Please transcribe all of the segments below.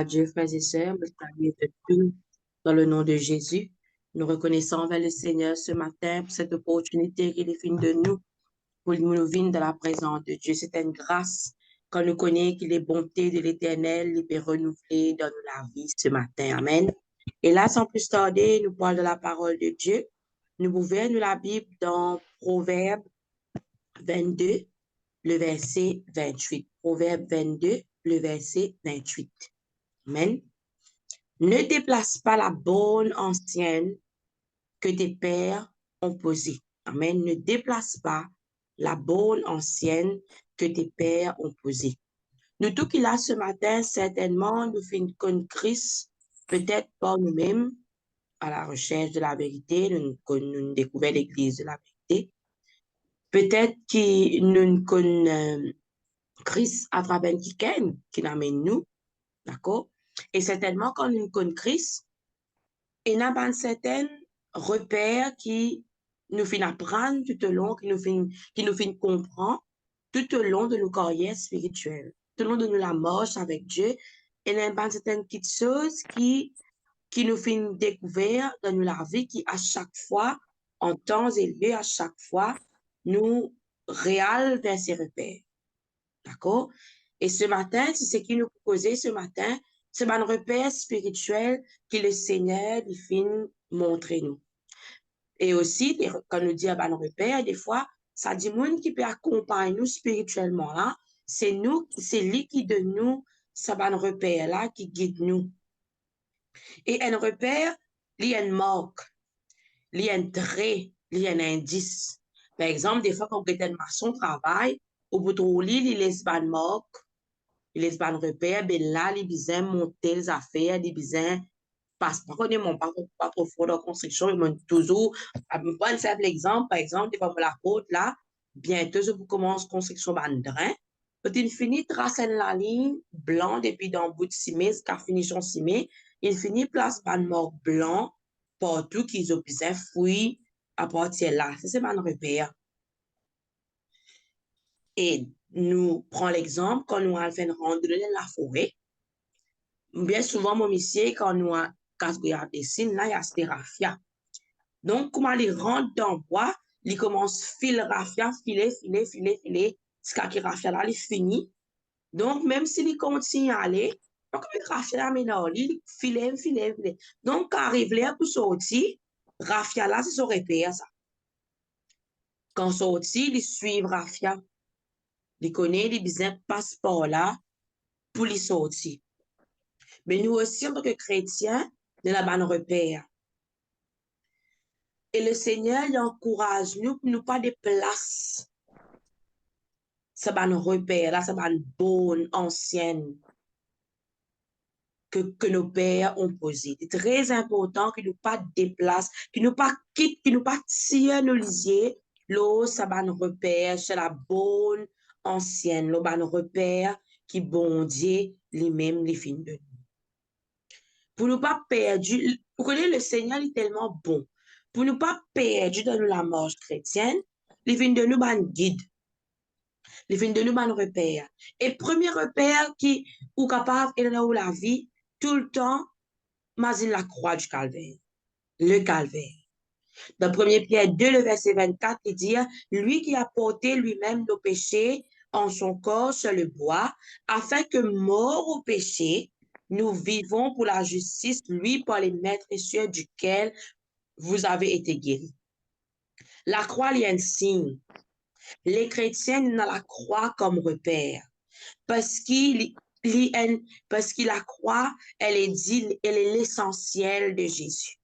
Dieu, frères et sœurs, nous saluons de tout dans le nom de Jésus. Nous reconnaissons envers le Seigneur ce matin pour cette opportunité qu'il est fait de nous, pour nous venir dans la présence de Dieu. C'est une grâce quand nous connaissons que les bontés de l'Éternel les peut renouveler dans la vie ce matin. Amen. Et là, sans plus tarder, nous parlons de la parole de Dieu. Nous pouvons nous la Bible dans Proverbe 22, le verset 28. Proverbe 22, le verset 28. Amen. Ne déplace pas la bonne ancienne que tes pères ont posée. Amen. Ne déplace pas la bonne ancienne que tes pères ont posée. Nous, tout qu'il a ce matin, certainement, nous finissons une crise, peut-être par nous-mêmes, à la recherche de la vérité, nous découvrons l'église de la vérité. Peut-être que nous connaissons crise à travers qui l'amène nous, d'accord? Et certainement, quand nous connaissons crise, il y a pas certains repères qui nous font apprendre tout au long, qui nous font comprendre tout au long de nos carrières spirituelles, tout au long de la marche avec Dieu. Il y a pas certaines petites choses qui nous font découvrir dans la vie, qui à chaque fois, en temps élevé, à chaque fois, nous réal vers ces repères. D'accord? Et ce matin, c'est ce qui nous causait ce matin, c'est un repère spirituel que le Seigneur lui fait montrer nous. Et aussi, quand nous dit un repère, des fois, ça dit monde qui peut accompagner nous spirituellement là, c'est nous, c'est lui qui donne nous ça un repère là qui guide nous. Et un repère, il y a une marque, il y a un trait, il y a un indice. Par exemple, des fois, quand on regarde son travail, au bout de l'île, il laisse une marque, il laisse un repère, ben là, il besoin monter les affaires, il besoin passe pas connaît pas trop fort dans la construction, ils m'ont toujours, un simple exemple, par exemple, des fois, la côte là, bientôt, je vous commence construction ban drain, quand il finit tracer la ligne blanc depuis dans le bout de cimé, jusqu'à finition cimé, il finit place ban mort blanc partout qu'ils ont besoin fouiller à partir de là. Ça, c'est un repère. Et nous prenons l'exemple quand nous allons faire une randonnée dans la forêt. Bien souvent, mon monsieur, quand nous avons des signes, là, il y a des raffia. Donc, comment il rentre dans le bois, il commence fil raffia, filer, jusqu'à ce que raffia là, il finit. Donc, même s'il continue à aller, donc, le raffia là, maintenant, il filer. Donc, quand arrive là pour sortir, raffia là, c'est son repère, ça. Quand sorti, il suit raffia. Il connaît, il besoin passe par là pour les sortir. Mais nous aussi, en tant que chrétiens, nous avons un repère. Et le Seigneur, il encourage nous pour nous pas de place. C'est un repère, là, c'est une bonne, ancienne que nos pères ont posée. C'est très important que nous pas déplace, que nous pas quitte, que nous pas tire nos lisiers. L'eau, c'est un repère, c'est la bonne, ancienne, l'eau, un repère qui bon Dieu, lui-même, les films de nous. Pour ne pas perdre, vous connaissez le Seigneur, il est tellement bon. Pour ne pas perdre dans la marche chrétienne, il vient de nous un guide. Il vient de nous un repère. Et le premier repère qui est capable de dans la vie, tout le temps, c'est la croix du calvaire. Le calvaire. Dans 1 Pierre 2, le verset 24, il dit, lui qui a porté lui-même nos péchés en son corps sur le bois, afin que mort au péché, nous vivons pour la justice, lui par les maîtres cieux duquel vous avez été guéris. La croix, il y a un signe. Les chrétiens ont la croix comme repère. Parce qu'il parce que la croix, elle est l'essentiel de Jésus.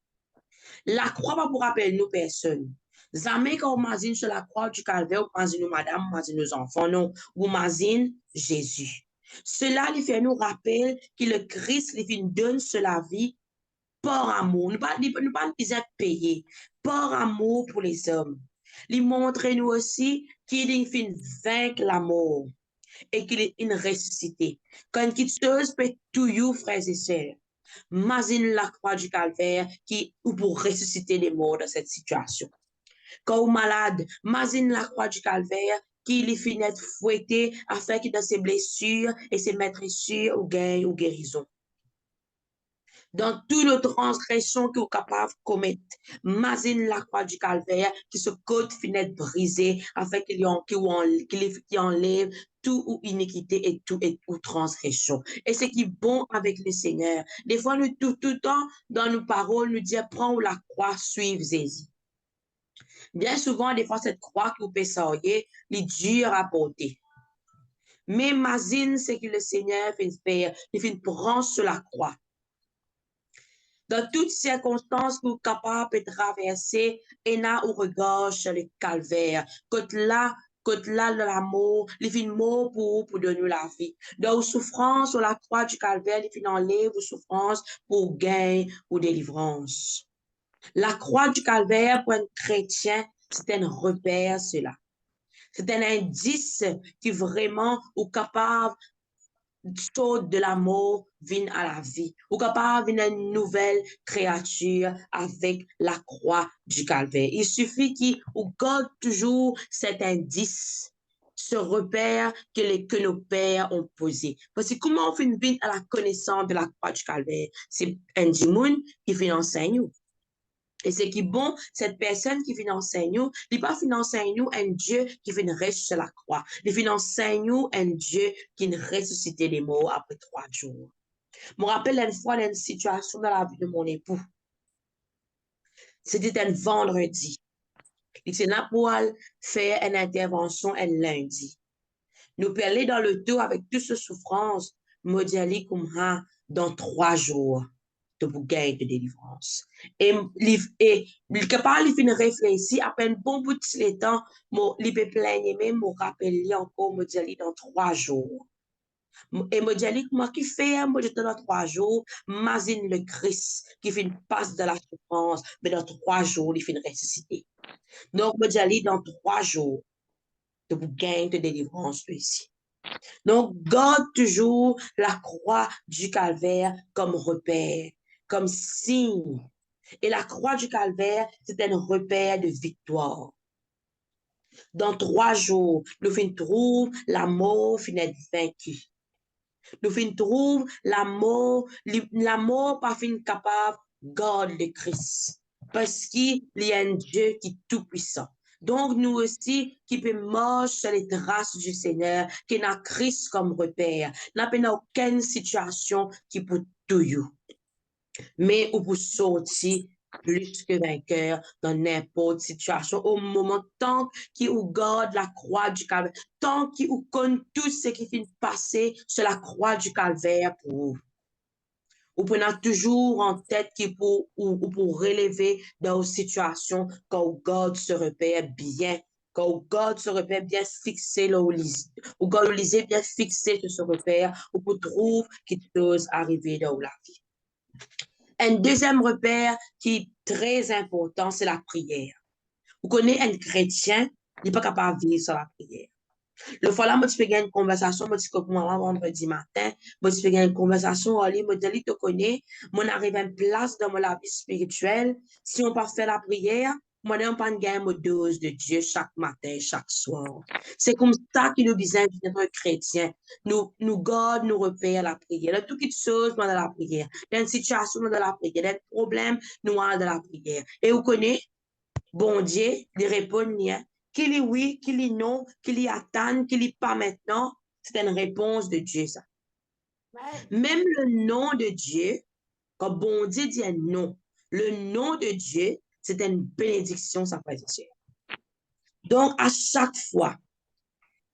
La croix va pour rappeler nous personne. Jamais quand on imagine sur la croix du calvaire, on imagine nous madame, on imagine nos enfants, non, on imagine Jésus. Cela lui fait nous rappeler que le Christ lui donne sur la vie par amour. Nous ne pas payer, par amour pour les hommes. Il montre nous aussi qu'il fait vaincre la mort et qu'il est une ressuscité. Quand quelque chose peut tout you, frères et sœurs, imagine la croix du calvaire qui ou pour ressusciter les morts dans cette situation. Quand vous malade, imagine la croix du calvaire qui les finit d'être fouetté afin que dans ses blessures et ses maîtres sûrs ou gain ou guérison. dans toute nos transgressions que vous capable de commettre. Mazine la croix du calvaire, qui se côte finette brisée, afin qu'il enlève tout ou iniquité et ou transgression. Et c'est qui est bon avec le Seigneur. Des fois, nous, tout le temps, dans nos paroles, nous disons, prends la croix, suive Jésus. Bien souvent, des fois, cette croix que vous pensez, est dure à porter. Mais mazine, c'est que le Seigneur fait faire, il fait prendre sur la croix. Dans toutes circonstances que vous êtes capable de traverser, et là, ou regard sur le calvaire. Côté là, l'amour, il fait mort pour donner la vie. Dans vos souffrances, sur la croix du calvaire, il fait enlever vos souffrances pour gain ou délivrance. La croix du calvaire, pour un chrétien, c'est un repère, cela. C'est un indice qui vraiment est capable de la mort vient à la vie. Ou capable de une nouvelle créature avec la croix du calvaire. Il suffit qu'on garde toujours cet indice, ce repère que nos pères ont posé. Parce que comment on fait une vie à la connaissance de la croix du calvaire? C'est un dimoun qui fait enseigne. Et ce qui est bon, cette personne qui vient enseigner nous, il pas enseigner nous un Dieu qui vient rester sur la croix. Il vient enseigner nous un Dieu qui vient ressusciter les morts après 3 jours. Je me rappelle une fois une situation dans la vie de mon époux. C'était un vendredi. Il était là pour faire une intervention un lundi. Nous parler dans le dos avec toute cette souffrance, me dit comme dans 3 jours de vous gagner de délivrance. Et capable de finir réfléchir, après un bon bout de temps, il peut plaindre même, me rappeler encore, me dit dans 3 jours. Et me dit moi qui fais, moi j'étais dans 3 jours, imagine le Christ qui fait une passe de la souffrance, mais dans 3 jours, il finit ressuscité. Donc, me dit dans 3 jours, de vous gagner de délivrance ici. Donc, garde toujours la croix du calvaire comme repère, comme signe. Et la croix du calvaire, c'est un repère de victoire. Dans 3 jours, nous finissons trouver la mort finit vaincue. Nous finissons trouver la mort pas fin capable de garder le Christ. Parce qu'il y a un Dieu qui est tout puissant. Donc, nous aussi, qui peut marcher sur les traces du Seigneur, qui n'a Christ comme repère, n'a pas aucune situation qui peut tout. Mais on peut sortir plus que vainqueur dans n'importe situation. Au moment tant qu'il garde la croix du calvaire, tant qu'il connaît tout ce qui finit de passer sur la croix du calvaire pour vous. Ou prenez toujours en tête qu'il pour relever dans une situation quand on garde ce repère bien, quand on garde ce repère bien fixé là où ou quand on lisez bien fixé sur ce repère, on peut trouver quelque chose arriver dans la vie. Un deuxième repère qui est très important, c'est la prière. Vous connaissez un chrétien, il n'est pas capable de vivre sans la prière. Le fois là, moi, tu fais une conversation, moi, tu comprends moi, vendredi matin, moi, tu fais une conversation, allez, moi, tu te connais, moi, on arrive à une place dans la vie spirituelle. Si on part faire la prière, moi, on pas une dose de Dieu chaque matin, chaque soir. C'est comme ça qu'il nous disait d'être chrétien. Nous garde, nous repère la prière. Dans toute chose, nous dans la prière. Dans une situation, nous dans la prière. Dans un problème, nous dans la prière. Et vous connaissez, bon Dieu, il répond rien. Qu'il est oui, qu'il est non, qu'il y attend, qu'il est pas maintenant, c'est une réponse de Dieu, ça. Même le nom de Dieu, quand bon Dieu dit un non, le nom de Dieu, c'est une bénédiction, sa présence. Donc, à chaque fois,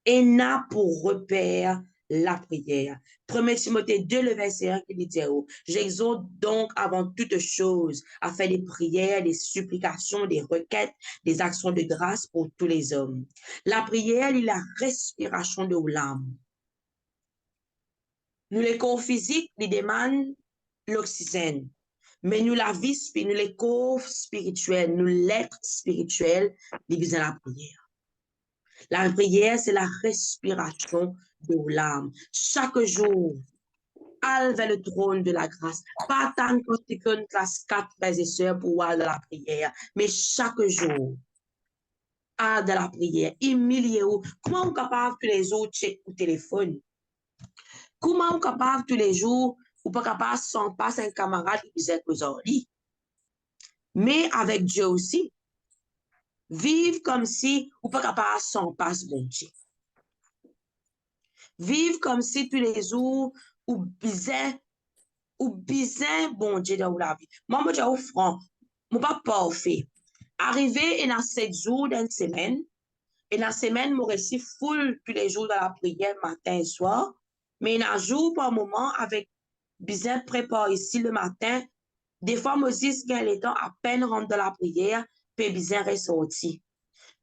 il a pour repère la prière. 1 Timothée 2, le verset 1 qui dit, j'exhorte donc avant toute chose à faire des prières, des supplications, des requêtes, des actions de grâce pour tous les hommes. La prière est la respiration de l'âme. Nous, les corps physiques, ils demandent l'oxygène. Mais nous, la vie, nous, les corps spirituels, nous, l'être spirituel, ils besoin la prière. La prière, c'est la respiration de l'âme. Chaque jour, aller vers le trône de la grâce. Pas tant que tu connais classe 4 frères et sœurs pour aller dans la prière, mais chaque jour, aller dans la prière. Humiliez-vous. Comment vous capable tous les jours checker le téléphone? Comment vous capable tous les jours ou pas capable sans pas un camarade qui disait que mais avec Dieu aussi, vivre comme si ou pas capable sans pas bon Dieu. Vivre comme si tous les jours ou bizarre bon Dieu dans la vie. Moi, je dis franc, je pas parfait. Arriver et dans 7 jours d'une semaine, et la semaine, je réussi full tous les jours dans la prière, matin et soir. Mais un jour par moment, avec bizarre prépare ici le matin, des fois, je dis qu'il est temps à peine rentre dans la prière, puis bizarre ressorti.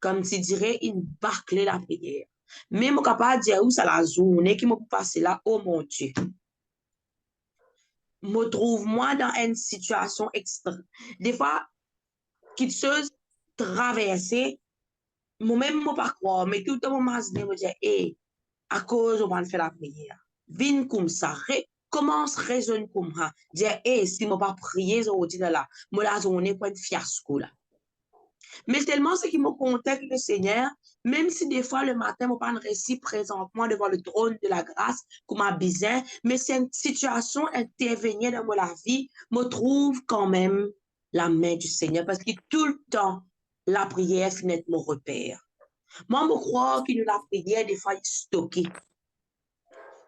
Comme tu dirais, une bâclée la prière. Mais je suis capable de dire où c'est la journée qui m'a passé là, oh mon Dieu. Me trouve moi dans une situation extrême. Des fois, quelque chose traversée, moi-même, je ne pas croire, mais tout le temps, je me dis, hey, à cause, on va faire la prière. Vine comme ça, commence à raisonner comme ça. Dire, hey, si je ne pas prier, aujourd'hui, là, moi, la journée, pour être fiasco, là. Mais tellement ce qui me contacte le Seigneur, même si des fois le matin, je pas réussi présentement devant le trône de la grâce, comme un bizarre, mais c'est une situation intervenue dans ma vie, me trouve quand même la main du Seigneur parce que tout le temps, la prière finit mon repère. Moi, je crois que la prière, des fois, est stockée.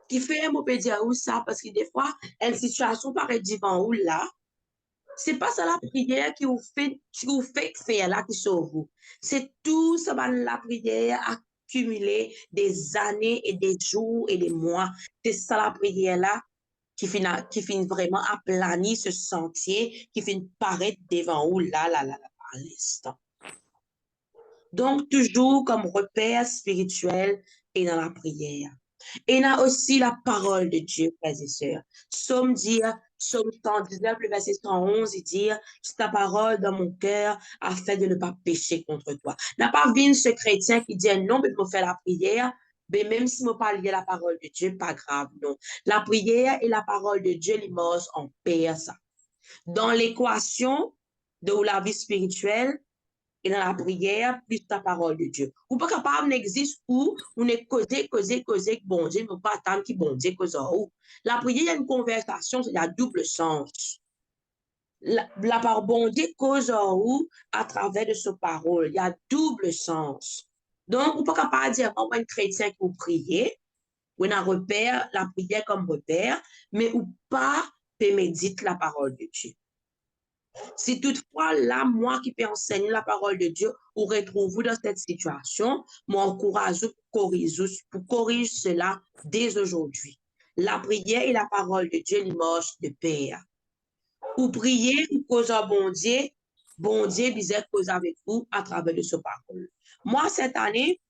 Qui fait, je peux dire où ça, parce que des fois, une situation paraît devant où là, c'est pas ça la prière qui vous fait faire là qui sauve vous. C'est tout ça la prière accumulée des années et des jours et des mois. C'est ça la prière là qui finit vraiment à planir ce sentier, qui finit paraître devant vous là, à l'instant. Donc, toujours comme repère spirituel et dans la prière. Et il y a aussi la parole de Dieu, frères et sœurs. Psaume 119, le verset 111, il dit, c'est ta parole dans mon cœur afin de ne pas pécher contre toi. N'a pas vu ce chrétien qui dit non, mais je faire la prière, mais même si je ne pas lire la parole de Dieu, pas grave, non. La prière et la parole de Dieu, les morts en paix, ça. Dans l'équation de la vie spirituelle, et dans la prière, plus ta parole de Dieu. Ou pas capable n'existe où on est causé, bon Dieu, mais pas attendre qui bon Dieu cause où. La prière, il y a une conversation, c'est à double sens. La part bon Dieu cause où à travers de ce parole, il y a double sens. Donc, on pas capable dire, moi, un chrétien qui vous priez, ou un repère, la prière comme repère, mais ou pas médite la parole de Dieu. Si toutefois, là, moi qui peux enseigner la parole de Dieu, ou retrouve-vous dans cette situation, m'encourage pour corriger cela dès aujourd'hui. La prière et la parole de Dieu, les marchent de pair. Ou prier, ou cause bon Dieu, bizarre cause avec vous à travers de ce parole. Moi, cette année,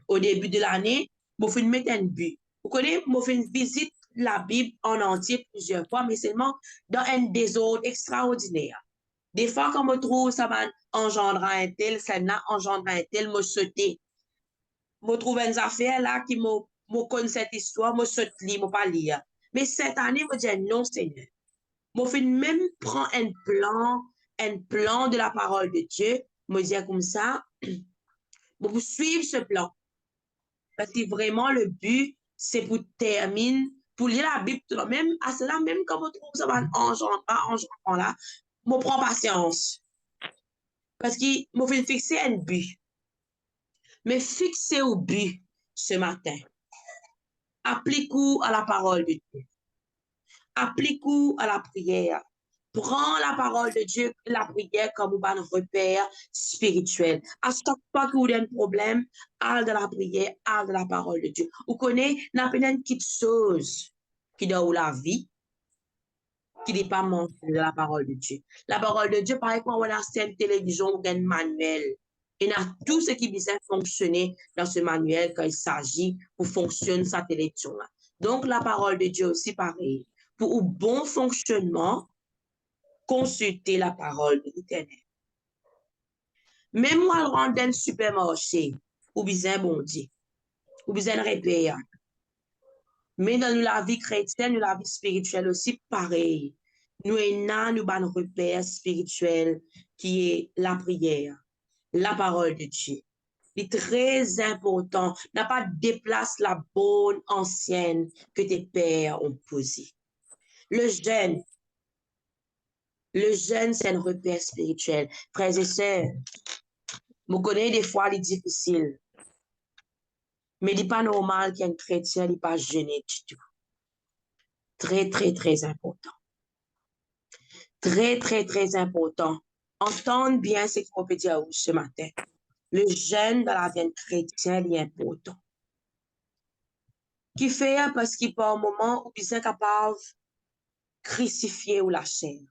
au début de l'année, je fais mettre un but. Vous connaissez, je fais une visite la Bible en entier plusieurs fois, mais seulement dans un désordre extraordinaire. Des fois, quand je trouve ça va engendrer un tel, ça n'a engendré un tel, me sauter. Je trouve une affaire là qui me connaît cette histoire, me saute lire, me pas lire. Mais cette année, je dis non, Seigneur. Je fais même prendre un plan de la parole de Dieu, me dire comme ça, pour suivre ce plan. Parce que vraiment, le but, c'est pour terminer, pour lire la Bible, même à cela, même quand je trouve ça va engendrer là, je prends patience. Parce qu'il m'a fait fixer un but. Mais fixer au but ce matin. Applique-vous à la parole de Dieu. Applique-vous à la prière. Prends la parole de Dieu, la prière comme un repère spirituel. À chaque fois que vous avez un problème, allez de la prière, allez de la parole de Dieu. Vous connaissez, n'a pas une petite chose qui dans la vie, qui n'est pas mentionné de la parole de Dieu. La parole de Dieu, par exemple, on a une télévision ou un manuel. Et a tout ce qui vient fonctionner dans ce manuel quand il s'agit pour fonctionner sa télévision-là. Donc, la parole de Dieu aussi pareil. Pour un bon fonctionnement, consulter la parole de l'Éternel. Même moi, le rendre un supermarché, ou bien bon Dieu, ou bien repère. Mais dans la vie chrétienne, la vie spirituelle aussi, pareil. Nous avons un repère spirituel qui est la prière, la parole de Dieu. C'est très important. N'a pas déplace la bonne ancienne que tes pères ont posée. Le jeûne, c'est un repère spirituel. Frères et sœurs, vous connaissez des fois les difficiles, mais il n'est pas normal qu'un chrétien n'ait pas jeûné du tout. Très, très, très important. Très, très, très important. Entendre bien ce qu'on peut dire ce matin. Le jeûne dans la vie chrétienne est important. Qui fait parce qu'il peut un moment où il est capable de crucifier ou la chair.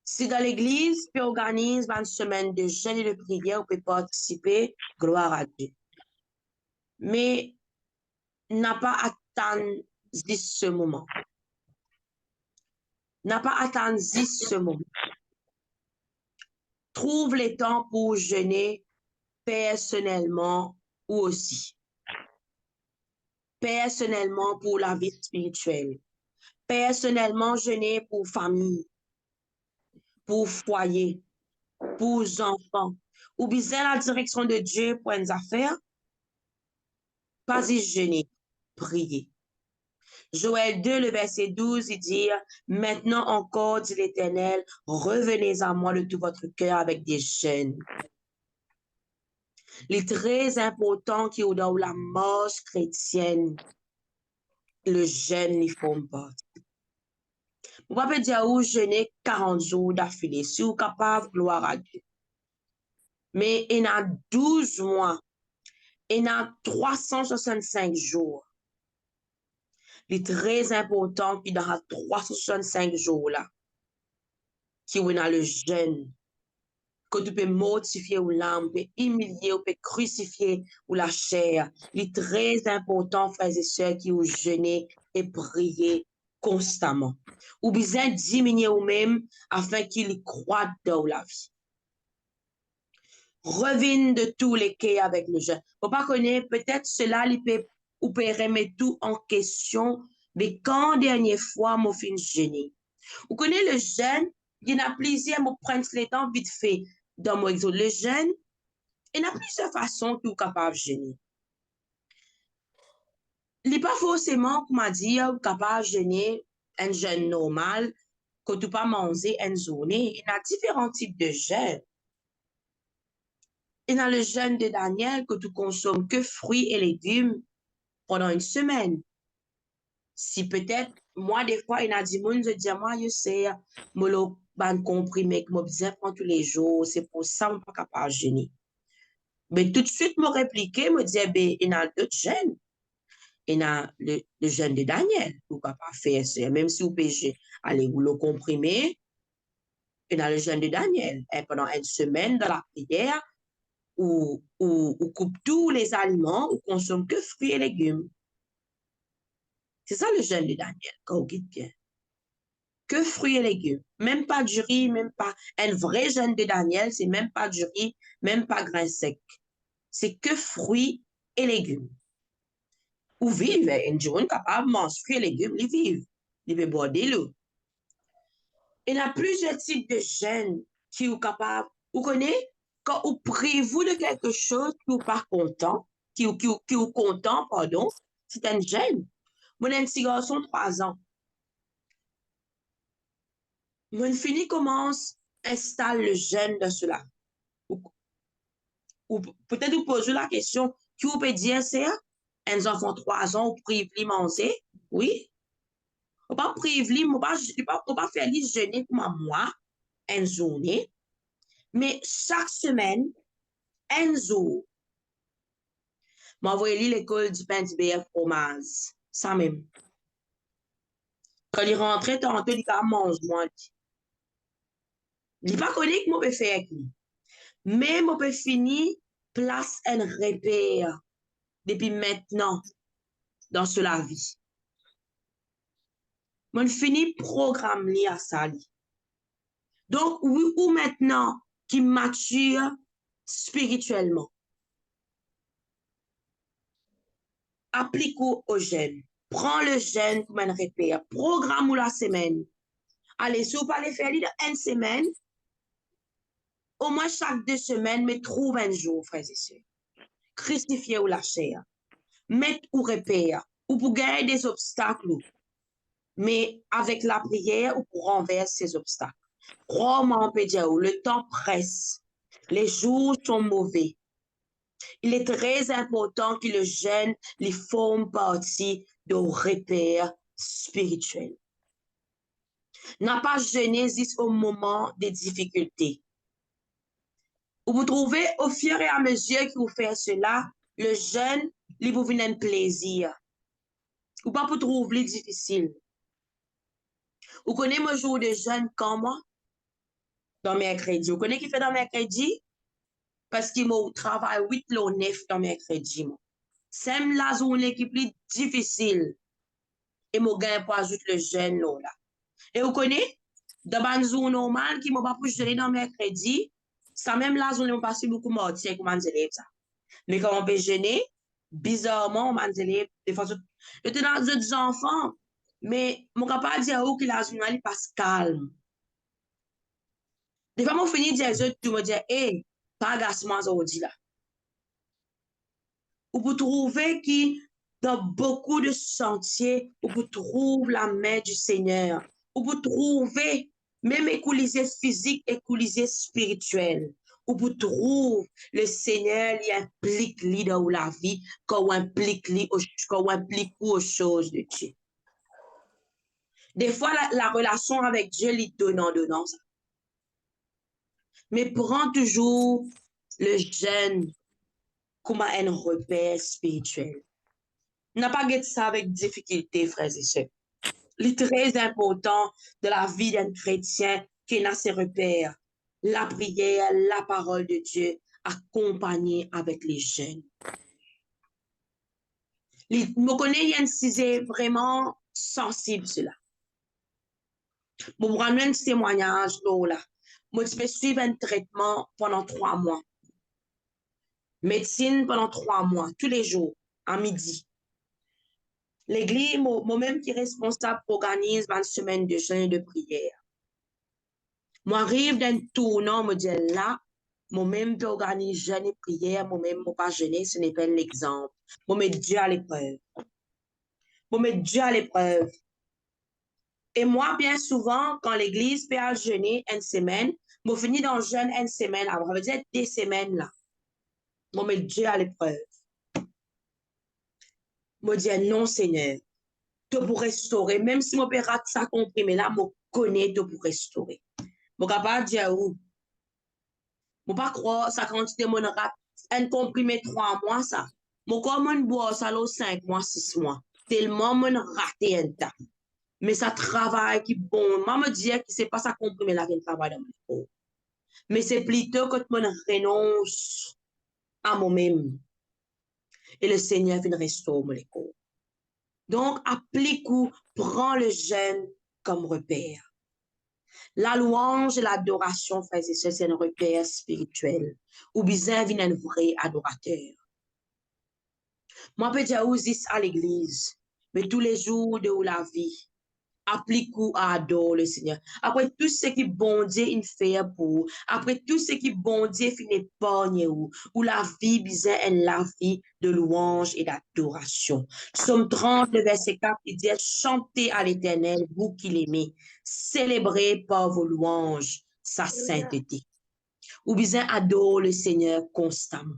Si dans l'église, puis organise une semaine de jeûne et de prière, vous pouvez participer, gloire à Dieu. Mais n'a pas attendu ce moment. N'a pas attendu ce moment. Trouve le temps pour jeûner personnellement ou aussi. Personnellement pour la vie spirituelle. Personnellement, jeûner pour famille, pour foyer, pour enfants. Ou bien la direction de Dieu pour les affaires. Pas y jeûner, prier. Joël 2, le verset 12, il dit, maintenant encore, dit l'Éternel, revenez à moi de tout votre cœur avec des jeûnes. Il est très important qu'il y ait dans la marche chrétienne, le jeûne, il faut pas. On va pas dire, où jeûner 40 jours d'affilée, si vous êtes capable, gloire à Dieu. Mais il y a 12 mois, il y a 365 jours. Il est très important qu'il y ait 365 jours là, qu'il y ait le jeûne, que tu peux mortifier ou l'âme, tu peux humilier, ou peux crucifier ou la chair. Il est très important, frères et sœurs, qui vous jeûnez et priez constamment. Ou bien diminuer ou même afin qu'il croît dans la vie. Revienne de tous les cas avec le jeûne. Faut pas connaître, peut-être cela, ou peut remettre tout en question, mais quand dernière fois, mon fin jeûner. Vous connaissez le jeûne, il y en a plusieurs, moi prendre le temps vite fait dans mon exode. Le jeûne, il y a plusieurs façons que vous êtes capable de jeûner. Il n'est pas forcément, comment dire, capable de jeûner un jeûne normal, que tu pas manger une journée. Il y a différents types de jeûnes. Il y a le jeûne de Daniel, que tu consommes que fruits et légumes pendant une semaine. Si peut-être, moi, des fois, il y a des gens qui disent, moi, je sais, je l'ai comprimé, que je besoin prendre tous les jours, c'est pour ça que je ne suis pas capable de jeûner. Mais tout de suite, me répliquer, me dire, ben, il y a d'autres jeûnes. Il y a le jeûne de Daniel, vous ne pouvez pas faire ça. Même si vous péchez, allez, vous le comprimez. Il y a le jeûne de Daniel. Et pendant une semaine dans la prière, où coupe tous les aliments, où consomme que fruits et légumes. C'est ça le jeûne de Daniel, quand vous dites bien. Que fruits et légumes. Même pas du riz, même pas. Un vrai jeûne de Daniel, c'est même pas du riz, même pas grain sec. C'est que fruits et légumes. Ou vivent, un jour capable de manger fruits et légumes, ils vivent. Ils peuvent boire de l'eau. Il y a plusieurs types de jeûnes qui sont capables. Vous connaissez, quand vous priez-vous de quelque chose qui n'est pas content, qui est content, pardon, c'est un jeûne. Mon petit garçon, 3 ans. Mon fini commence, installe le jeûne de cela. Ou peut-être vous posez la question, qui vous peut dire, c'est un enfant 3 ans, vous priez de manger? Oui. On pas priver, on pas faire les jeûner pour moi, une journée, mais chaque semaine, un jour, m'envoyer l'école du pain du BF fromage. Ça même. Quand il rentrait, tantôt, il a mangé, moi. Il n'est pas connu que moi peux faire avec lui. Mais moi peux finir, place un repère depuis maintenant dans la vie. Moi, fini programme li à ça. Donc, ou maintenant, qui mature spirituellement, applique au jeûne. Prends le jeûne comme un repère. Programme ou la semaine. Allez, si vous parlez faire une semaine, au moins chaque 2 semaines, mais trouve un jour, frères et sœurs. Crucifiez ou la chair. Mettez ou repère. Ou pour gagner des obstacles. mais avec la prière, on renverse ces obstacles. Crois-moi, on peut dire, le temps presse, les jours sont mauvais. Il est très important que le jeûne les forme partie de repères spirituels. N'a pas jeûné au moment des difficultés. Vous trouvez au fur et à mesure que vous faites cela, le jeûne, il vous vient un plaisir. Ou pas pour trouver difficile. Vous connaissez mon jour de jeûne quand moi? Dans mercredi. Vous connaissez qui fait dans mercredi? Parce qu'il m'a travaillé 8 ou 9 dans mercredi. C'est la journée qui est plus difficile. Et mon gain pour ajouter le jeûne là. Et vous connaissez? Dans une journée normale qui m'a pas pour jeûner dans mercredi, ça même la journée, on passe beaucoup mortier comme on dit ça. Mais quand on peut jeûner, bizarrement, on m'a dit, des fois, j'étais dans d'autres enfants, mais mon capable dire que la journée passe calme. Des fois, moi, je finis de dire, tu me dis, hé, pas agacement aujourd'hui là. Ou vous trouvez que dans beaucoup de sentiers, où vous trouvez la main du Seigneur, où vous trouvez même les coulisses physiques et coulisses spirituelles, où vous trouvez le Seigneur il implique lui dans la vie, quand implique lui aux choses de Dieu. Des fois, la relation avec Dieu, il donnant ça. Mais prends toujours le jeûne comme un repère spirituel. N'a pas guetté ça avec difficulté, frères et sœurs. Le très important de la vie d'un chrétien qui a ses repères, la prière, la parole de Dieu, accompagnée avec les jeunes. Je connais Yann c'est vraiment sensible cela. Je vous rends un témoignage là. Moi, je vais suivre un traitement pendant 3 mois. Médecine pendant 3 mois, tous les jours, à midi. L'église, moi-même qui est responsable, organise une semaine de jeûne et de prière. Moi, arrive d'un tournant, me dit là, moi-même, je organise jeûne et prière, moi-même, je ne pas jeûner, ce n'est pas l'exemple. Moi, mettre Dieu à l'épreuve. Moi, mettre Dieu à l'épreuve. Et moi, bien souvent, quand l'église peut jeûner une semaine, je finis dans le jeûne une semaine avant. Ça veut dire 2 semaines là. Moi, mettre Dieu à l'épreuve. Moi, dire non, Seigneur. Tu pour restaurer, même si mon père rate ça comprimé là, je connais tout pour restaurer. Je ne peux pas dire où. Je ne peux pas croire ça quantité mon rate un comprimé 3 mois ça. Mon corps mon boit ça 5 mois, 6 mois. Tellement mon raté un temps. Mais ça travaille qui bon. Moi me dire que c'est pas ça comprimé là qui travaille dans mon corps. Mais c'est plutôt que mon renonce à moi-même. Et le Seigneur vient restaurer mon corps. Donc, applique-ou, prends le jeûne comme repère. La louange et l'adoration, frères et sœurs, c'est un repère spirituel. Ou bien, vient un vrai adorateur. Moi, je peux dire aussi à l'église, mais tous les jours de la vie, applique ou adore le Seigneur. Après tout ce qui bon Dieu il fait pour, après tout ce qui bon Dieu finit épargner ou la vie bizarre est la vie de louange et d'adoration. Somme 30, le verset 4, il dit, chantez à l'Éternel, vous qui l'aimez, célébrez par vos louanges sa sainteté. Ou bien adore le Seigneur constamment.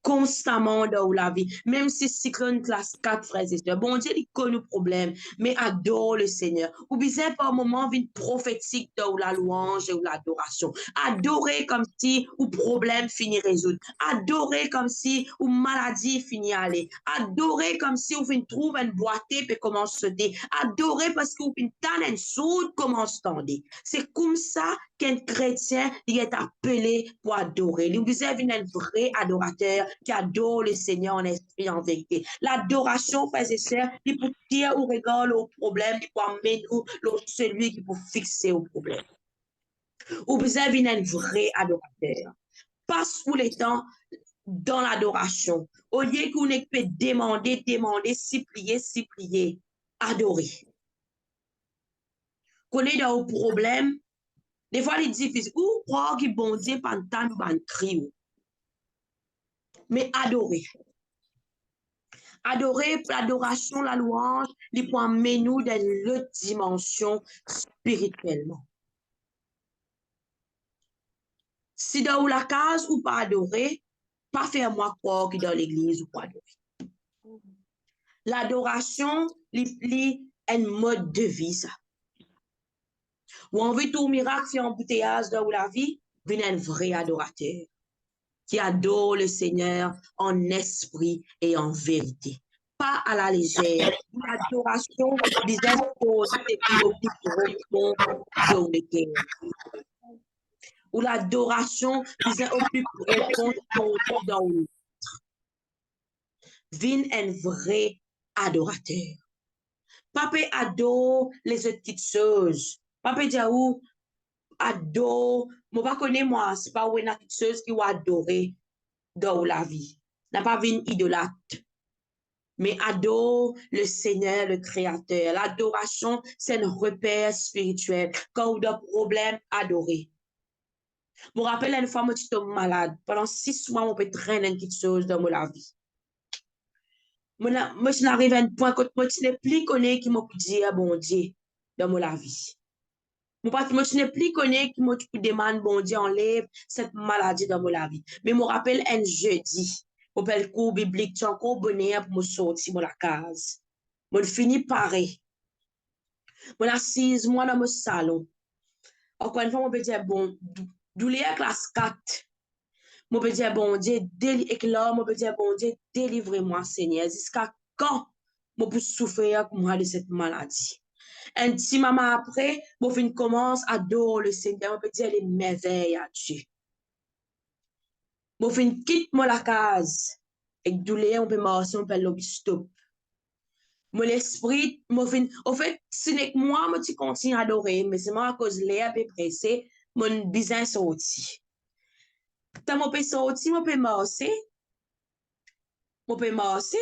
Constamment dans la vie, même si cyclone classe 4, frères et sœurs. Bon Dieu, il connaît le problème, mais adore le Seigneur. Ou bien par moment, une prophétique dans la louange ou l'adoration. Adorer comme si ou problème finit résoudre. Adorer comme si ou maladie finit aller. Adorer comme si ou fin trouve une boîtier et commence à se dé. Adorer parce que ou fin tan une soude commence à tendre. C'est comme ça qu'un chrétien il est appelé pour adorer. Il vous avez un vrai adorateur qui adore le Seigneur en esprit, en vérité. L'adoration, frères et sœurs, il peut tirer au regard au problème, il peut amener celui qui peut fixer au problème. Vous avez un vrai adorateur. Passe tout le temps dans l'adoration. Au lieu qu'on peut demander, supplier, adorer. Qu'on est dans un problème, des fois, il est difficile. Ou croire que bon Dieu, pantan, ban cri. Mais adorer. Adorer, l'adoration, la louange, les points nous dans l'autre dimension spirituellement. Si dans la case ou pas adorer, pas faire moi croire que dans l'église ou pas adorer. L'adoration, est un mode de vie, ça. Ou on veut tout miracle, si embouteillage dans la vie, vient un vrai adorateur qui adore le Seigneur en esprit et en vérité. Pas à la légère. L'adoration des espoirs au plus profond de le cœur. Ou l'adoration des au plus profond dans le vin un vrai adorateur. Papa adore les autres petites choses. Papa dit ou adore, moi pas connais moi, c'est pas une petite chose qui va adorer dans la vie. N'a pas vu idolâtre. Mais adore le Seigneur, le Créateur. L'adoration, c'est un repère spirituel. Quand on a des problèmes, adorer. Je me rappelle une fois, moi, je suis malade. Pendant 6 mois, on peut traîner une petite chose dans ma vie. Moi, je n'arrive à un point que je n'ai plus connu qui m'a dit, bon Dieu, dans ma vie. Moi, je n'ai plus connu qui m'a demandé, bon Dieu, enlève cette maladie dans ma vie. Mais je me rappelle un jeudi, au bel cours biblique, tu as encore bonheur pour me sortir de la case. Je finis pareil. Je suis assise, moi, dans mon salon. Encore une fois, je peux dire, bon, douleur classe 4. Je peux dire, bon Dieu, je peux dire, bon Dieu, délivrez-moi, Seigneur. Jusqu'à quand je peux souffrir moi de cette maladie? Un petit moment après, je commence à adorer le Seigneur. Je peux dire les merveilles à Dieu. Je quitte moi la case. Et douleur, on peut marcher, on peut le stop. Mon esprit, en fait, ce n'est que moi, je continue à adorer, mais c'est moi à cause de l'air pressé, mon besoin sorti. Quand je peux sortir, je peux marcher,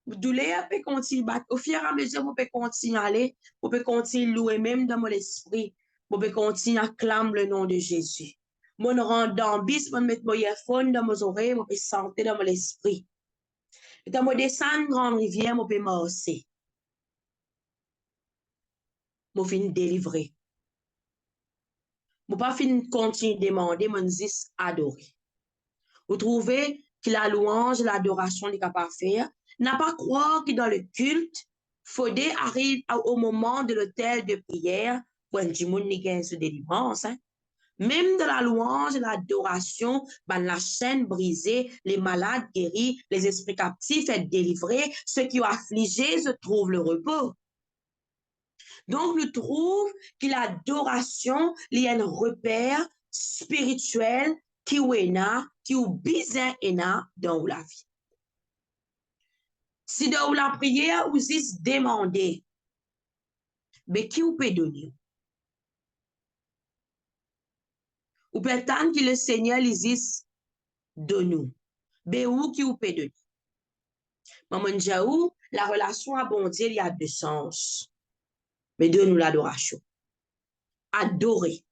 douleur peut continuer battre. Au fur et à mesure, je peux continuer à aller, je peux continuer à louer même dans mon esprit, je peux continuer à clamer le nom de Jésus. Mon rend d'ambis, je mettre mon earphone dans mes oreilles, je peux sentir dans mon esprit. Et quand je descends grande rivière, je peux marcher. Je finis délivrer. Je ne pas continuer à demander, je dis adorer. Vous trouvez que la louange, l'adoration n'est capable de faire? N'a pas croire que dans le culte, Faudé arrive au moment de l'hôtel de prière, pour un monde n'est de délivrance. Hein? Même dans la louange, l'adoration, ben, la chaîne brisée, les malades guéris, les esprits captifs sont délivrés, ceux qui ont affligés se trouvent le repos. Donc, nous trouvons que l'adoration, il y a un repère spirituel qui est là, qui est bizarre dans la vie. Si dans la prière, vous êtes demandé, mais qui vous peut donner? Ou peut attendre que le Seigneur les dise, donne-nous. Mais où qui vous peut donner? Maman Djaou, la relation à bon Dieu, il y a 2 sens. Mais donne-nous l'adoration. Adorer.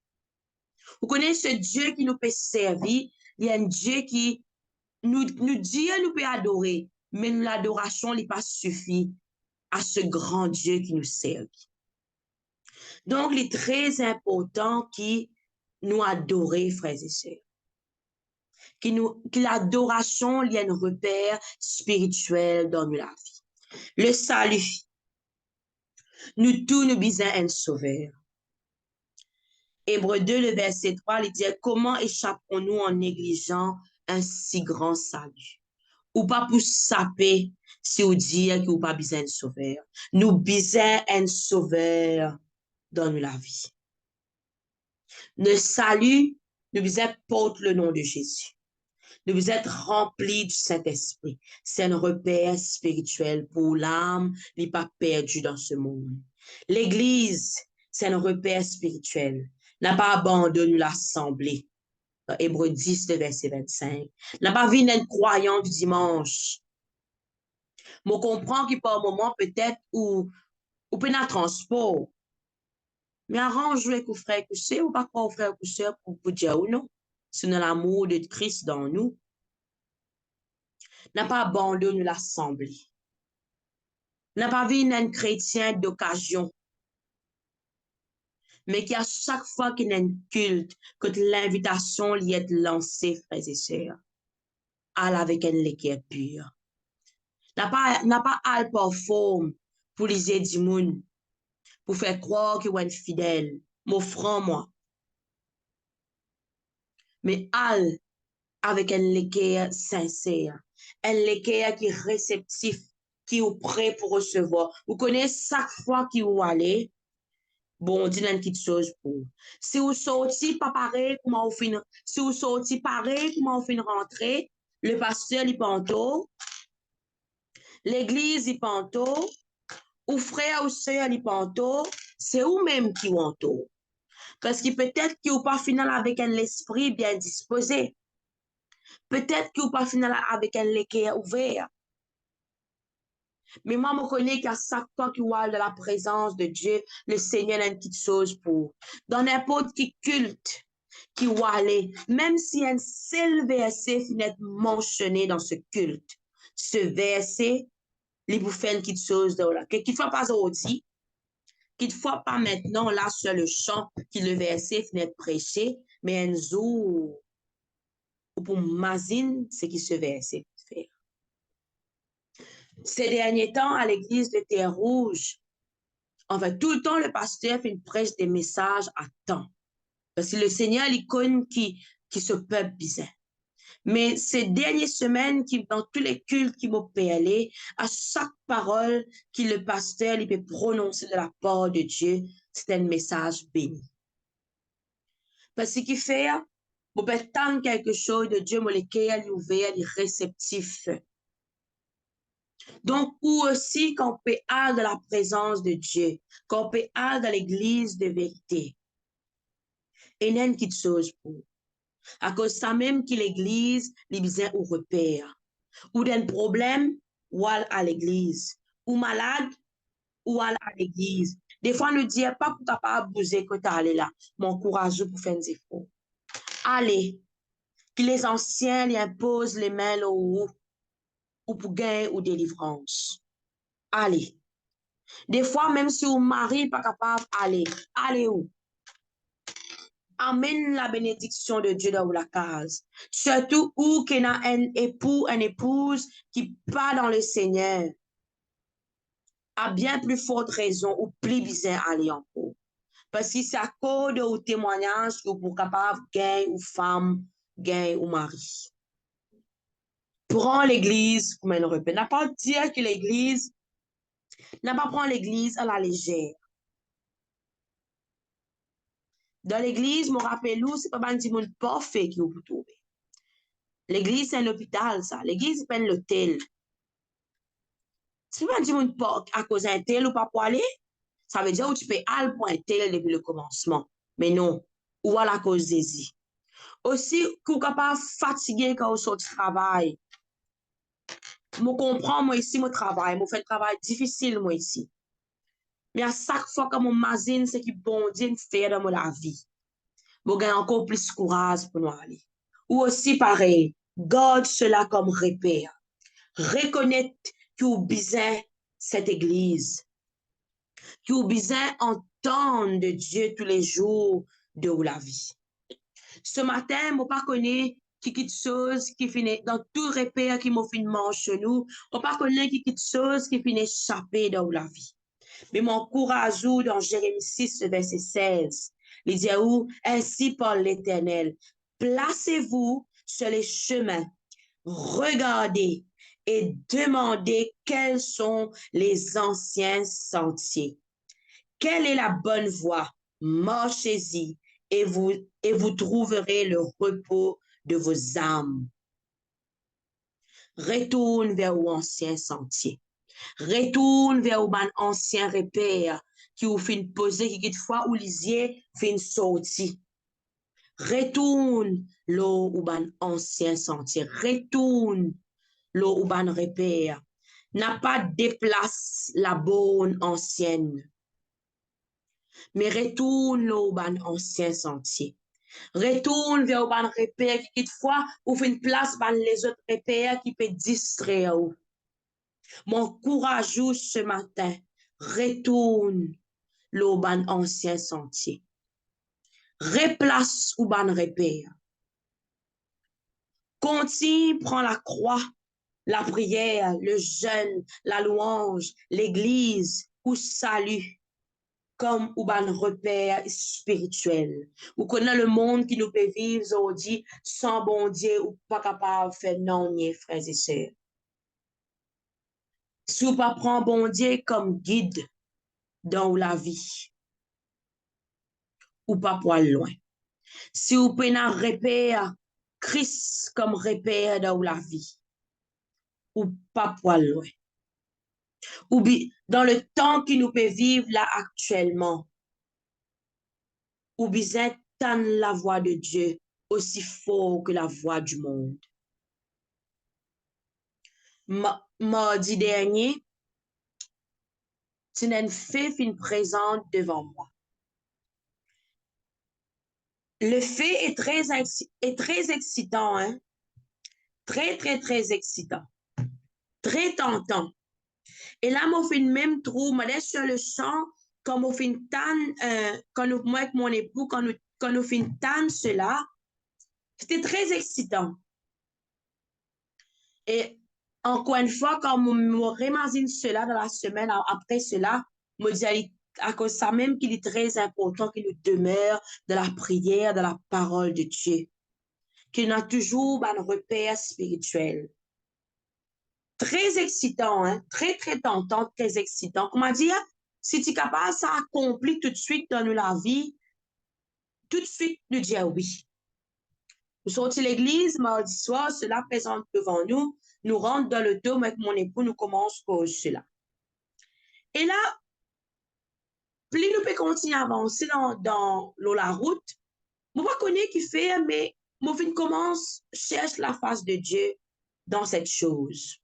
Vous connaissez ce Dieu qui nous peut servir, il y a un Dieu qui nous dit nous peut adorer, mais l'adoration n'est pas suffit à ce grand Dieu qui nous sert. Donc, il est très important qu'il nous adorer, frères et sœurs. Que l'adoration y a un repère spirituel dans la vie. Le salut. Nous tous nous bisons un sauveur. Hébreu 2, le verset 3, il dit, comment échappons-nous en négligeant un si grand salut? Ou pas pour saper si on dit que ou pas besoin de sauveur. Nous besoin un sauveur dans la vie. Le salut, nous besoin porte le nom de Jésus. Nous besoin être remplis du Saint-Esprit. C'est un repère spirituel pour l'âme, n'est pas perdu dans ce monde. L'Église, c'est un repère spirituel. N'a pas abandonné l'assemblée. Hébreu 10, verset 25. N'a pas vu un croyant du dimanche. Je comprends qu'il par moment peut-être ou peut être transport. Mais arrange-le avec vos frères et sœurs ou pas quoi frères et sœurs pour dire ou non. C'est l'amour de Christ dans nous. N'a pas abandonné l'assemblée. N'a pas vu un chrétien d'occasion, mais qui à chaque fois qu'il y a un culte, que l'invitation lui est lancée, frères et sœurs, à avec un lait qui est pur. N'a pas al par forme pour liser du monde, pour faire croire qu'il est fidèle, m'offrant moi, mais al avec un lait sincère, un lait qui est réceptif, qui est prêt pour recevoir. Vous connaissez chaque fois qu'il vous allez, bon, dis une petite chose pour. Si vous sortez pas pareil, comment vous finissez? Si vous sortez pareil, comment vous finissez rentrer? Le pasteur, il panto, l'église, il panto, ou frère ou sœur, il panto, c'est vous-même qui wanto. Parce que peut-être que vous pas final avec un esprit bien disposé. Peut-être que vous pas final avec un cœur ouvert. Mais moi, je connais qu'à chaque fois qu'il y a de la présence de Dieu, le Seigneur a une petite chose pour. Dans n'importe quel culte qui va aller, même si un seul verset finit mentionné dans ce culte, ce verset, il vous fait une petite chose de là. Que qu'il ne faut pas aujourd'hui, qu'il ne faut pas maintenant là sur le champ, que le verset finit prêché, mais un jour, pour m'imaginer ce qui ce verset fait. Ces derniers temps, à l'église de Terre-Rouge, en fait, tout le temps, le pasteur fait une prêche des messages à temps. Parce que le Seigneur, il connaît qui se peuple bizarre. Mais ces dernières semaines, dans tous les cultes qui m'ont parlé, à chaque parole que le pasteur il peut prononcer de la part de Dieu, c'est un message béni. Parce qu'il fait, on peut attendre quelque chose de Dieu, mais le cœur est ouvert, il est réceptif. Donc, ou aussi qu'on peut aller dans la présence de Dieu, qu'on peut aller dans l'église de vérité. Et il y a une petite chose pour. À cause de ça même que l'église, les besoins ou repère. Ou d'un problème, ou à l'église. Ou malade, ou à l'église. Des fois, on ne dit pas pour capable bouger que tu allé là. Mon courage pour faire des efforts. Allez, que les anciens les imposent les mains là ou pour gagner ou délivrance. Allez. Des fois, même si vous mari n'est pas capable, allez. Allez où? Amène la bénédiction de Dieu dans la case. Surtout où qu'il y a un époux, une épouse qui part dans le Seigneur, a bien plus forte raison ou plus bizarre aller en cours. Parce que c'est à cause de témoignage que vous êtes capable de gagner ou femme, gagner ou mari. Prends l'église comme un repère. N'a pas dire que l'église, n'a pas prendre l'église à la légère. Dans l'église, mon rappelou, c'est pas un petit monde parfait qui vous trouve. L'église, c'est un hôpital, ça. L'église, c'est pas un hôtel. Si pas un petit monde à cause d'un tel ou pas pour aller, ça veut dire que tu peux aller pour un tel depuis le commencement. Mais non, ou à la cause des y. Aussi, qu'on capable fatigué quand on sort du travail. Je comprends, moi ici, mon travail. Je fais un travail difficile, moi ici. Mais à chaque fois que mon imagine ce qui bon Dieu fait dans la vie, je gagne encore plus courage pour nous aller. Ou aussi pareil, garde cela comme repère. Reconnaître que vous besoin cette église, que vous besoin entendre de Dieu tous les jours de la vie. Ce matin, je ne pas connais quelque chose qui finit dans tout repère qui m'a fait chez nous. On pas connaît quelque chose qui finit échapper dans la vie. Mais mon courage dans Jérémie 6, verset 16, il dit où ainsi parle l'Éternel. Placez-vous sur les chemins, regardez et demandez quels sont les anciens sentiers. Quelle est la bonne voie? Marchez-y et vous trouverez le repos de vos âmes. Retourne vers l'ancien sentier. Retourne vers un ancien repère qui vous fait une posée, qui quelquefois ou lisier fait une sortie. Retourne l'eau ou un ancien sentier. Retourne l'eau ou un repère. N'a pas déplace la bonne ancienne, mais retourne l'eau ou un ancien sentier. Retourne vers un repère qui quelquefois ou fait une place dans les autres repères qui peut distraire. Mon courageux ce matin, retourne l'auban ancien sentier. Replace ou ban repère. Continue, prends la croix, la prière, le jeûne, la louange, l'église ou salut comme ou ban repère spirituel. Ou connaît le monde qui nous peut vivre aujourd'hui sans bon Dieu ou pas capable de faire non, frères et sœurs. Si vous pas prend bon Dieu comme guide dans la vie, ou pas pour loin. Si vous prenez un repère, Christ comme repère dans la vie, ou pas pour loin. Ou dans le temps qui nous peut vivre là actuellement, ou bien entendre la voix de Dieu aussi fort que la voix du monde. Mardi dernier, c'est une fée fin présente devant moi. Le fait est très excitant, hein? Très, très, très excitant. Très tentant. Et là, moi, fin même trou, moi, sur le champ, quand on fin tan, quand nous, moi, avec mon époux, quand nous fin tan cela, c'était très excitant. Et encore une fois, quand je remazine cela dans la semaine après cela, je dis à cause de ça même qu'il est très important qu'il nous demeure de la prière, de la parole de Dieu. Qu'il a toujours un repère spirituel. Très excitant, hein? Très, très tentant, très excitant. Comment dire, si tu es capable, ça accomplit tout de suite dans la vie, tout de suite, nous dire oui. Nous sortons de l'église, mardi soir, cela présente devant nous, nous rentrons dans le dôme avec mon époux, nous commençons pour cela. Et là, plus nous pouvons continuer à avancer dans la route, je ne sais pas qui fait, mais mon fin commence, cherche la face de Dieu dans cette chose.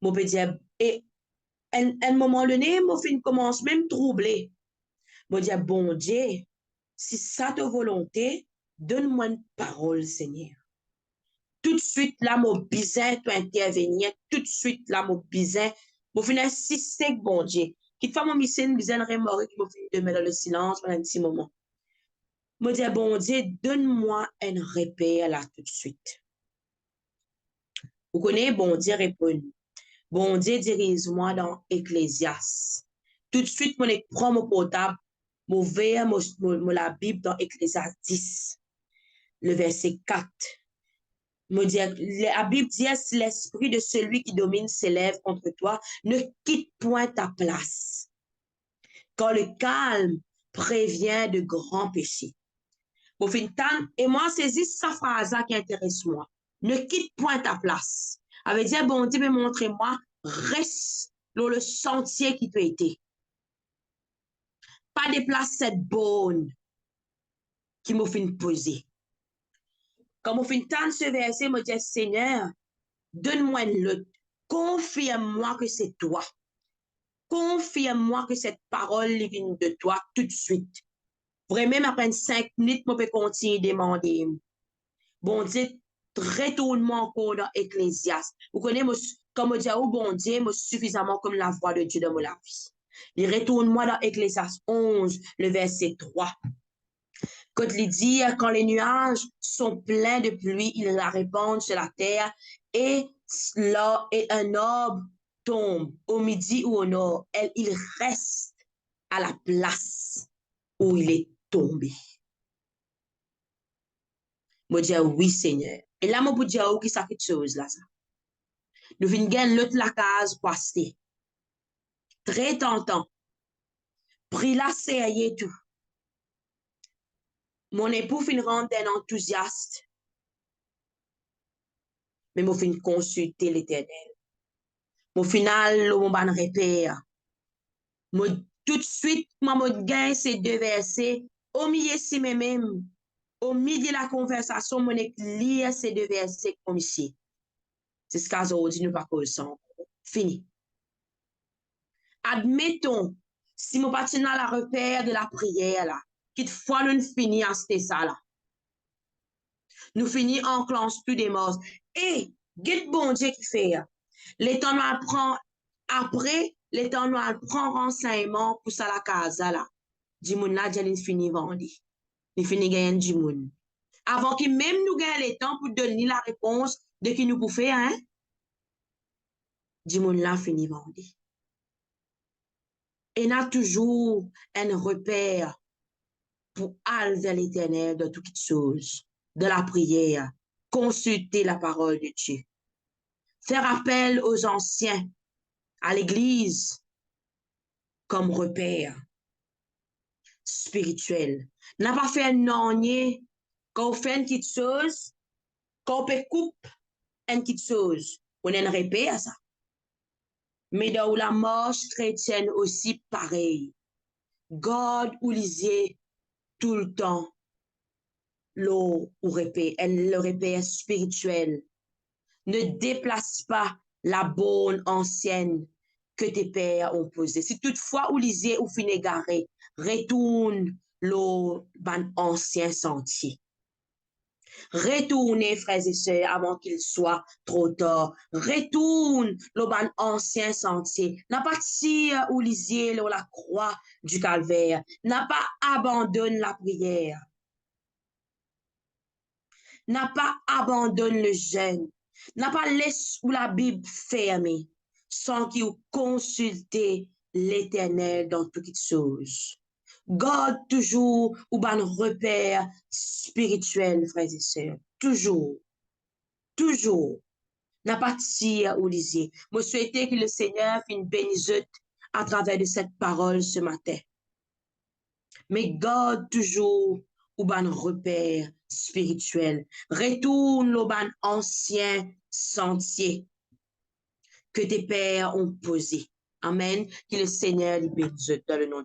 Je peux dire, et à un moment donné, mon fin commence même troubler. Je dis, bon Dieu, si ça te volonté, donne-moi une parole, Seigneur. Tout de suite, là, mon besoin peut intervenir. Tout de suite, là, mon besoin. Mon fin insister, bon Dieu. Qui fait mon mission, besoin de remémorer qui m'a fait de mettre dans le silence pendant un petit moment. Je dis, bon Dieu, donne-moi un repère là tout de suite. Vous connaissez, bon Dieu répond. Bon Dieu, dirige-moi dans Ecclésias. Tout de suite, je prends mon portable, je ouvert la Bible dans Ecclésias 10, le verset 4. La Bible dit, si l'esprit de celui qui domine s'élève contre toi, ne quitte point ta place. Quand le calme prévient de grands péchés. Et moi, saisis sa phrase qui intéresse moi. Ne quitte point ta place. Ça veut dire, bon Dieu, montrez-moi, reste dans le sentier qui peut être. Pas déplace cette bonne qui m'a fait poser. Quand m'a fait ce verset, me dit, Seigneur, donne-moi une lutte. Confirme-moi que c'est toi. Confirme-moi que cette parole vient de toi tout de suite. Vraiment, après 5 minutes, je peux continuer à demander. Bon Dieu, retourne-moi encore dans Ecclésias. Vous connaissez, comme je dis, oh bon Dieu, moi suffisamment comme la voix de Dieu dans ma vie. Il retourne-moi dans Ecclésias 11, le verset 3. Quand il dit, quand les nuages sont pleins de pluie, ils la répandent sur la terre et là, et un orbe tombe au midi ou au nord. Il reste à la place où il est tombé. Moi, je dis, oui, Seigneur. Et là, moi, je dis, oh, qui ça fait chose là, ça. Nous venons gagner l'autre la case postée. Très tentant. Pris la sérieux tout. Mon époux fin rendre un enthousiaste. Mais moi fin consulter l'Éternel. Au final, mon ban repère. Moi, tout de suite, moi, gagne ces deux versets. Au milieu si même, au milieu de la conversation, moi, lire ces deux versets comme ici. C'est ce qu'aujourd'hui nous pas connaissons. Fini. Admettons, si mon parti dans la repère de la prière, là, qu'il fois nous finit à ce ça, là. Nous finit en clenche plus des morts. Et, get bon Dieu qui fait, L'Éternel prend, après, l'Éternel prend renseignement pour ça la casa là. Dimoun là, il finit vendi. Il finit gagner Dimoun. Avant qu'il même nous gagne le temps pour donner la réponse de qui nous pouvons faire, hein? Dimoun là finit vendi. Et n'a toujours un repère pour aller vers l'Éternel de toutes choses, de la prière, consulter la parole de Dieu, faire appel aux anciens, à l'Église comme repère spirituel. N'a pas fait un quand on fait une petite chose, quand on peut couper une petite chose, on a un repère à ça. Mais dans la marche chrétienne aussi pareil. God ou lisez tout le temps le repère spirituel. Ne déplace pas la bonne ancienne que tes pères ont posée. Si toutefois ou lisez ou fin égaré, retourne le ban ancien sentier. Retournez, frères et sœurs, avant qu'il soit trop tard. Retourne le ban ancien sentier. N'a pas tiré ou lisier la croix du calvaire. N'a pas abandonné la prière. N'a pas abandonné le jeûne. N'a pas laissé la Bible fermée sans qu'il consulte l'Éternel dans toutes choses. Garde toujours ou ban repère spirituel, frères et sœurs. Toujours. Toujours. N'a pas tir ou lisier. Je souhaite que le Seigneur finisse bénisse à travers de cette parole ce matin. Mais garde toujours ou ban repère spirituel. Retourne au ban ancien sentier que tes pères ont posé. Amen. Que le Seigneur les bénisse dans le nom de